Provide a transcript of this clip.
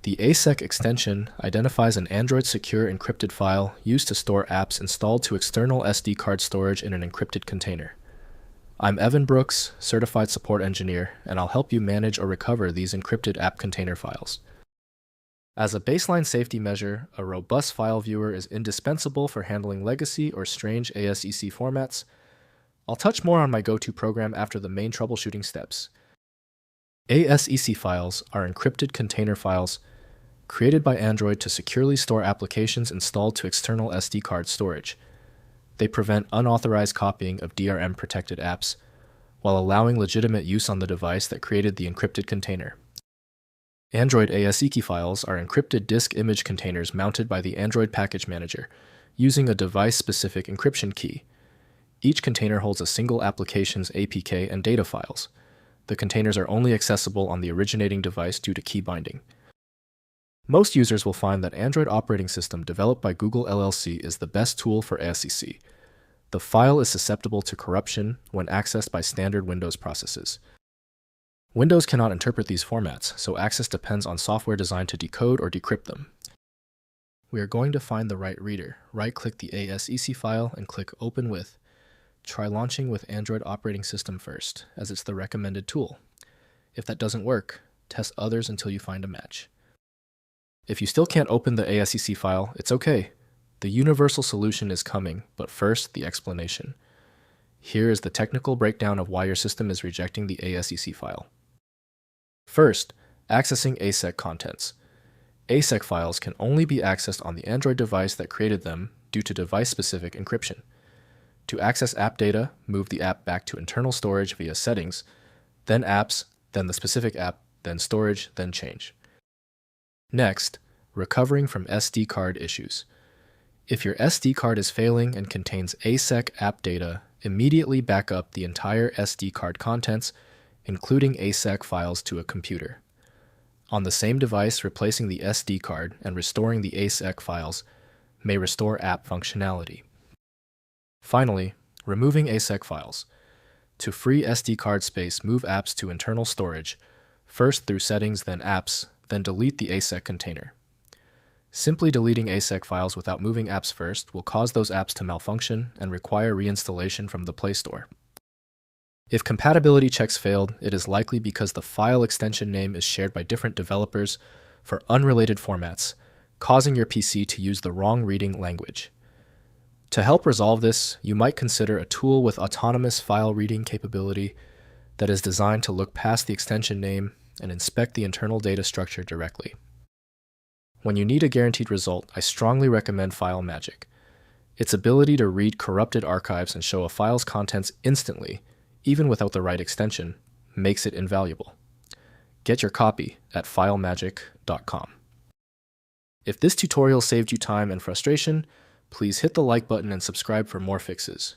The ASEC extension identifies an Android secure encrypted file used to store apps installed to external SD card storage in an encrypted container. I'm Evan Brooks, Certified Support Engineer, and I'll help you manage or recover these encrypted app container files. As a baseline safety measure, a robust file viewer is indispensable for handling legacy or strange ASEC formats. I'll touch more on my go-to program after the main troubleshooting steps. ASEC files are encrypted container files created by Android to securely store applications installed to external SD card storage. They prevent unauthorized copying of DRM-protected apps, while allowing legitimate use on the device that created the encrypted container. Android ASEC files are encrypted disk image containers mounted by the Android Package Manager, using a device-specific encryption key. Each container holds a single application's APK and data files. The containers are only accessible on the originating device due to key binding. Most users will find that Android operating system developed by Google LLC is the best tool for ASEC. The file is susceptible to corruption when accessed by standard Windows processes. Windows cannot interpret these formats, so access depends on software designed to decode or decrypt them. We are going to find the right reader. Right-click the ASEC file and click Open With. Try launching with Android operating system first, as it's the recommended tool. If that doesn't work, test others until you find a match. If you still can't open the ASEC file, it's okay. The universal solution is coming, but first, the explanation. Here is the technical breakdown of why your system is rejecting the ASEC file. First, accessing ASEC contents. ASEC files can only be accessed on the Android device that created them due to device-specific encryption. To access app data, move the app back to internal storage via Settings, then Apps, then the specific app, then Storage, then Change. Next, recovering from SD card issues. If your SD card is failing and contains ASEC app data, immediately back up the entire SD card contents, including ASEC files, to a computer. On the same device, replacing the SD card and restoring the ASEC files may restore app functionality. Finally, removing ASEC files. To free SD card space, move apps to internal storage, first through Settings, then Apps, then delete the ASEC container. Simply deleting ASEC files without moving apps first will cause those apps to malfunction and require reinstallation from the Play Store. If compatibility checks failed, it is likely because the file extension name is shared by different developers for unrelated formats, causing your PC to use the wrong reading language. To help resolve this, you might consider a tool with autonomous file reading capability that is designed to look past the extension name and inspect the internal data structure directly. When you need a guaranteed result, I strongly recommend FileMagic. Its ability to read corrupted archives and show a file's contents instantly, even without the right extension, makes it invaluable. Get your copy at filemagic.com. If this tutorial saved you time and frustration, please hit the like button and subscribe for more fixes.